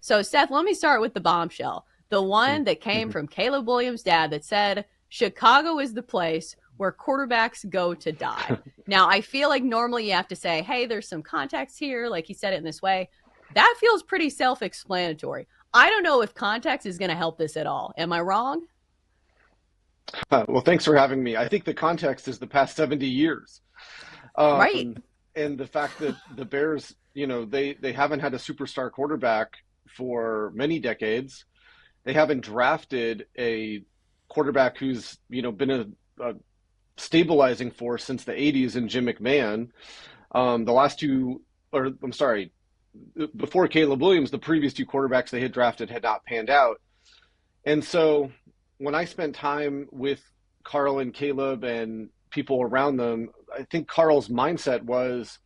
So, Seth, let me start with the bombshell. The one that came Mhm. from Caleb Williams' dad that said, Chicago is the place where quarterbacks go to die. Now, I feel like normally you have to say, hey, there's some context here, like he said it in this way. That feels pretty self explanatory. I don't know if context is going to help this at all. Am I wrong? Well, thanks for having me. I think the context is the past 70 years. Right. Um, and the fact that the Bears, they haven't had a superstar quarterback for many decades. They haven't drafted a quarterback who's, been a stabilizing force since the 80s in Jim McMahon. The last two, or I'm sorry, before Caleb Williams, the previous two quarterbacks they had drafted had not panned out. And so when I spent time with Carl and Caleb and people around them, I think Carl's mindset was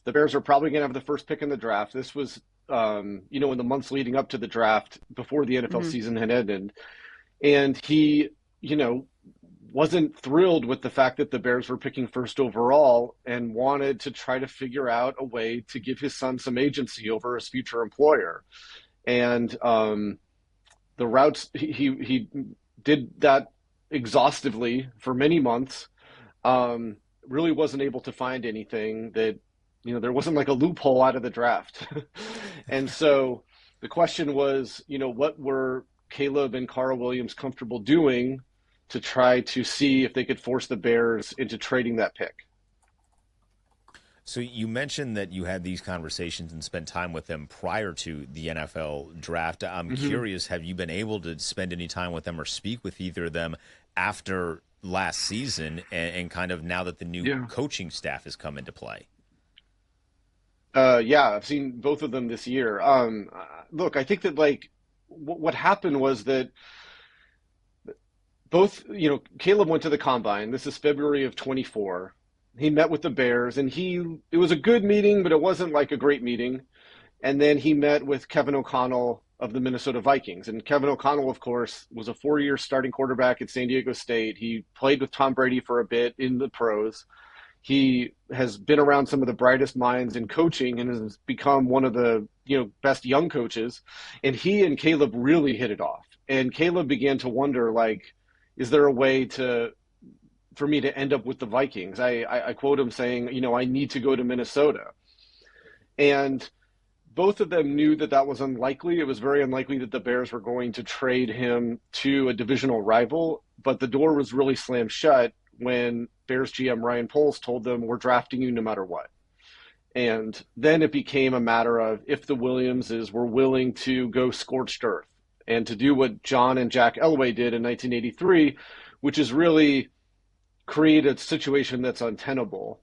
the Bears are probably going to have the first pick in the draft. This was, in the months leading up to the draft before the NFL Mm-hmm. season had ended. And he, you know, wasn't thrilled with the fact that the Bears were picking first overall and wanted to try to figure out a way to give his son some agency over his future employer. And the routes he did that exhaustively for many months. Really wasn't able to find anything that there wasn't like a loophole out of the draft. And so the question was, what were Caleb and Carl Williams comfortable doing to try to see if they could force the Bears into trading that pick? So you mentioned that you had these conversations and spent time with them prior to the NFL draft. I'm Mm-hmm. curious, have you been able to spend any time with them or speak with either of them after last season and kind of now that the new Yeah. coaching staff has come into play? Yeah, I've seen both of them this year. Look, I think that like what happened was that both, Caleb went to the combine. This is February of 24. He met with the Bears and it was a good meeting, but it wasn't like a great meeting. And then he met with Kevin O'Connell of the Minnesota Vikings. And Kevin O'Connell, of course, was a 4-year starting quarterback at San Diego State. He played with Tom Brady for a bit in the pros. He has been around some of the brightest minds in coaching and has become one of the, best young coaches. And he and Caleb really hit it off. And Caleb began to wonder, like, is there a way for me to end up with the Vikings? I quote him saying, I need to go to Minnesota. And both of them knew that that was unlikely. It was very unlikely that the Bears were going to trade him to a divisional rival, but the door was really slammed shut when Bears GM Ryan Poles told them, we're drafting you no matter what. And then it became a matter of if the Williamses were willing to go scorched earth and to do what John and Jack Elway did in 1983, which is really create a situation that's untenable.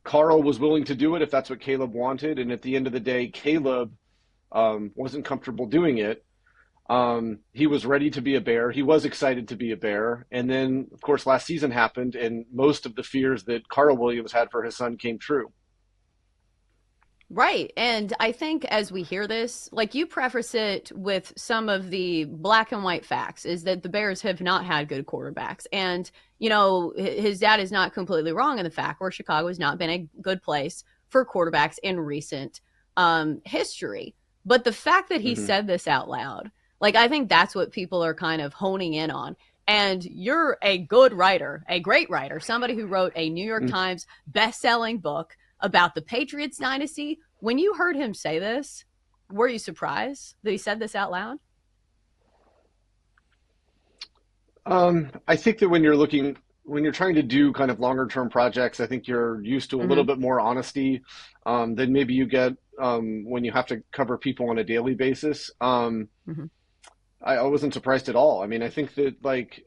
Carl was willing to do it if that's what Caleb wanted. And at the end of the day, Caleb wasn't comfortable doing it. He was ready to be a Bear. He was excited to be a Bear. And then, of course, last season happened, and most of the fears that Carl Williams had for his son came true. Right. And I think as we hear this, like you preface it with some of the black and white facts, is that the Bears have not had good quarterbacks. And, his dad is not completely wrong in the fact where Chicago has not been a good place for quarterbacks in recent history. But the fact that he Mm-hmm. said this out loud, like I think that's what people are kind of honing in on. And you're a good writer, a great writer, somebody who wrote a New York Times best-selling book about the Patriots dynasty. When you heard him say this, were you surprised that he said this out loud? I think that when you're trying to do kind of longer term projects, I think you're used to a little Mm-hmm. bit more honesty than maybe you get when you have to cover people on a daily basis. Mm-hmm. I wasn't surprised at all. I mean, I think that like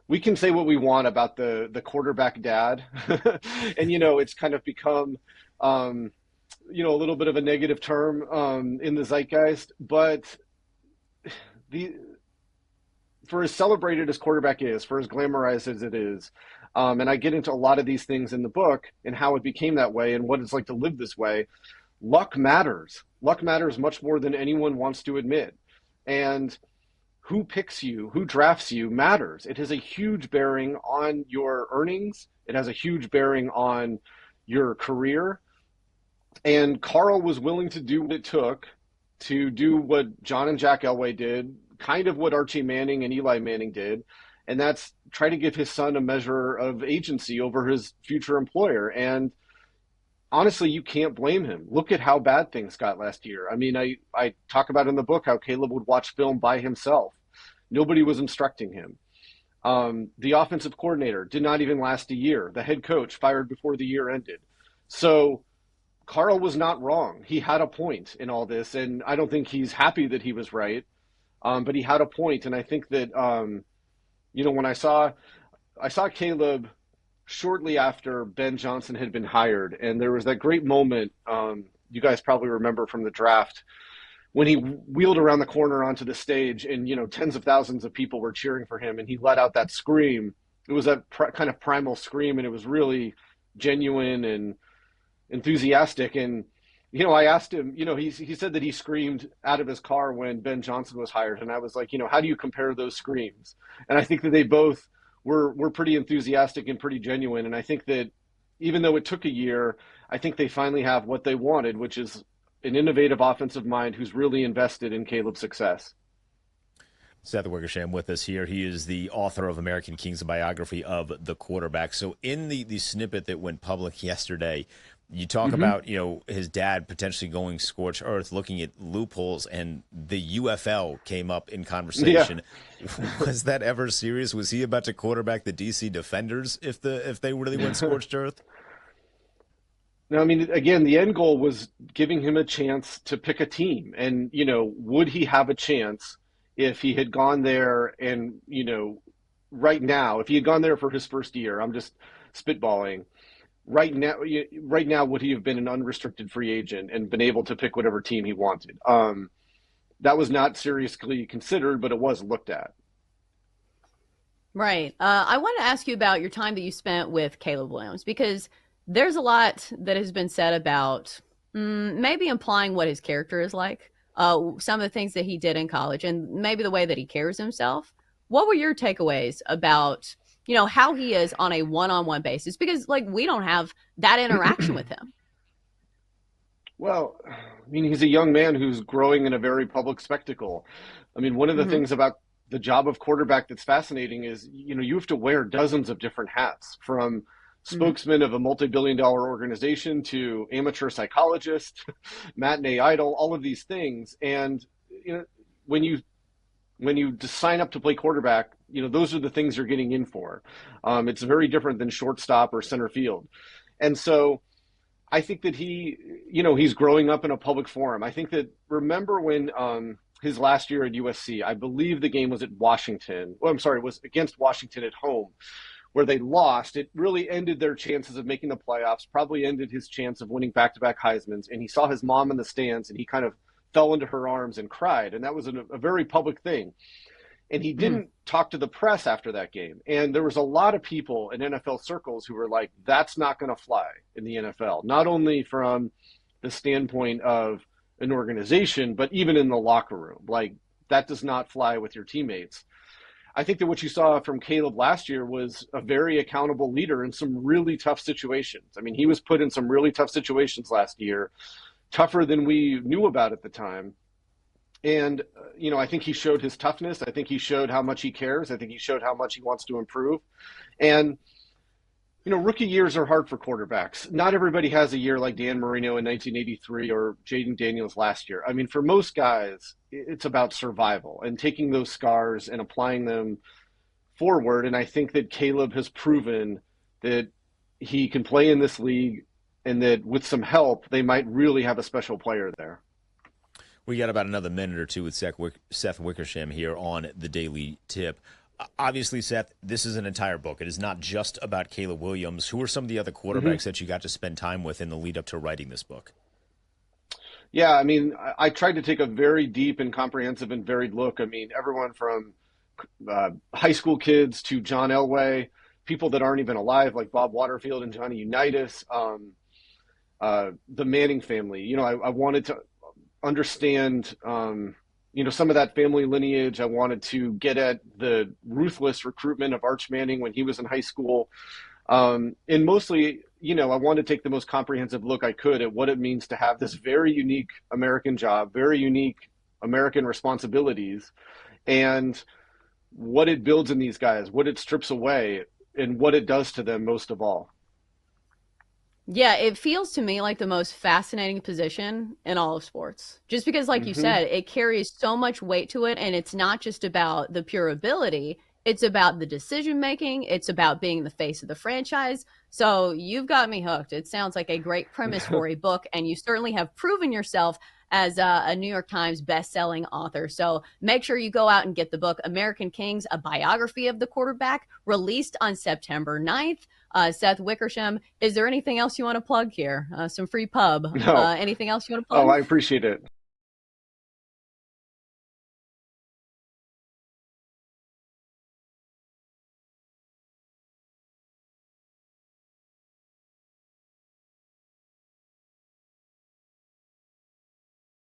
we can say what we want about the quarterback dad, and it's kind of become um, a little bit of a negative term in the zeitgeist, but the for as celebrated as quarterback is, for as glamorized as it is, and I get into a lot of these things in the book and how it became that way and what it's like to live this way. Luck matters. Luck matters much more than anyone wants to admit. And who picks you, who drafts you matters. It has a huge bearing on your earnings. It has a huge bearing on your career. And Carl was willing to do what it took to do what John and Jack Elway did, kind of what Archie Manning and Eli Manning did, and that's try to give his son a measure of agency over his future employer. And honestly, you can't blame him. Look at how bad things got last year. I mean, I talk about in the book how Caleb would watch film by himself. Nobody was instructing him. The offensive coordinator did not even last a year. The head coach fired before the year ended. So Carl was not wrong. He had a point in all this, and I don't think he's happy that he was right, but he had a point. And I think that, when I saw Caleb shortly after Ben Johnson had been hired, and there was that great moment, you guys probably remember from the draft, when he wheeled around the corner onto the stage and, tens of thousands of people were cheering for him and he let out that scream. It was that kind of primal scream, and it was really genuine and enthusiastic. And, I asked him, he said that he screamed out of his car when Ben Johnson was hired. And I was like, how do you compare those screams? And I think that they both were pretty enthusiastic and pretty genuine. And I think that even though it took a year, I think they finally have what they wanted, which is an innovative offensive mind who's really invested in Caleb's success. Seth Wickersham with us here. He is the author of American Kings, a biography of the quarterback. So in the snippet that went public yesterday, you talk about, his dad potentially going scorched earth, looking at loopholes, and the UFL came up in conversation. Yeah. Was that ever serious? Was he about to quarterback the DC Defenders if they really went scorched earth? No, I mean, again, the end goal was giving him a chance to pick a team. And, would he have a chance if he had gone there and, right now, if he had gone there for his first year, I'm just spitballing, right now, would he have been an unrestricted free agent and been able to pick whatever team he wanted? That was not seriously considered, but it was looked at. Right. I want to ask you about your time that you spent with Caleb Williams, because there's a lot that has been said about maybe implying what his character is like, some of the things that he did in college, and maybe the way that he carries himself. What were your takeaways about, how he is on a one-on-one basis? Because, we don't have that interaction with him. Well, I mean, he's a young man who's growing in a very public spectacle. I mean, one of the things about the job of quarterback that's fascinating is, you have to wear dozens of different hats, from spokesman of a multi-billion-dollar organization to amateur psychologist, matinee idol, all of these things. And, when you just sign up to play quarterback, those are the things you're getting in for. It's very different than shortstop or center field. And so I think that he's growing up in a public forum. I think that, remember when his last year at USC, I believe the game was at Washington. Well, I'm sorry, it was against Washington at home, where they lost. It really ended their chances of making the playoffs, probably ended his chance of winning back-to-back Heismans. And he saw his mom in the stands, and he kind of fell into her arms and cried. And that was a very public thing. And he didn't talk to the press after that game. And there was a lot of people in NFL circles who were like, that's not going to fly in the NFL, not only from the standpoint of an organization, but even in the locker room. Like, that does not fly with your teammates. I think that what you saw from Caleb last year was a very accountable leader in some really tough situations. I mean, he was put in some really tough situations last year, tougher than we knew about at the time. And, I think he showed his toughness. I think he showed how much he cares. I think he showed how much he wants to improve. And, rookie years are hard for quarterbacks. Not everybody has a year like Dan Marino in 1983 or Jaden Daniels last year. I mean, for most guys, it's about survival and taking those scars and applying them forward. And I think that Caleb has proven that he can play in this league, and that with some help, they might really have a special player there. We got about another minute or two with Seth Wickersham here on the Daily Tip. Obviously, Seth, this is an entire book. It is not just about Caleb Williams. Who are some of the other quarterbacks that you got to spend time with in the lead up to writing this book? Yeah, I mean, I tried to take a very deep and comprehensive and varied look. I mean, everyone from high school kids to John Elway, people that aren't even alive, like Bob Waterfield and Johnny Unitas, the Manning family. I wanted to understand some of that family lineage. I wanted to get at the ruthless recruitment of Arch Manning when he was in high school. And mostly, I wanted to take the most comprehensive look I could at what it means to have this very unique American job, very unique American responsibilities, and what it builds in these guys, what it strips away, and what it does to them most of all. Yeah, it feels to me like the most fascinating position in all of sports. Just because, like you Hmm. said, it carries so much weight to it, and it's not just about the pure ability, it's about the decision making, it's about being the face of the franchise. So you've got me hooked. It sounds like a great premise for a book, and you certainly have proven yourself as a New York Times best-selling author. So make sure you go out and get the book American Kings, a biography of the quarterback, released on September 9th. Seth Wickersham, is there anything else you want to plug here? Some free pub. No. Anything else you want to Oh, plug? I appreciate it.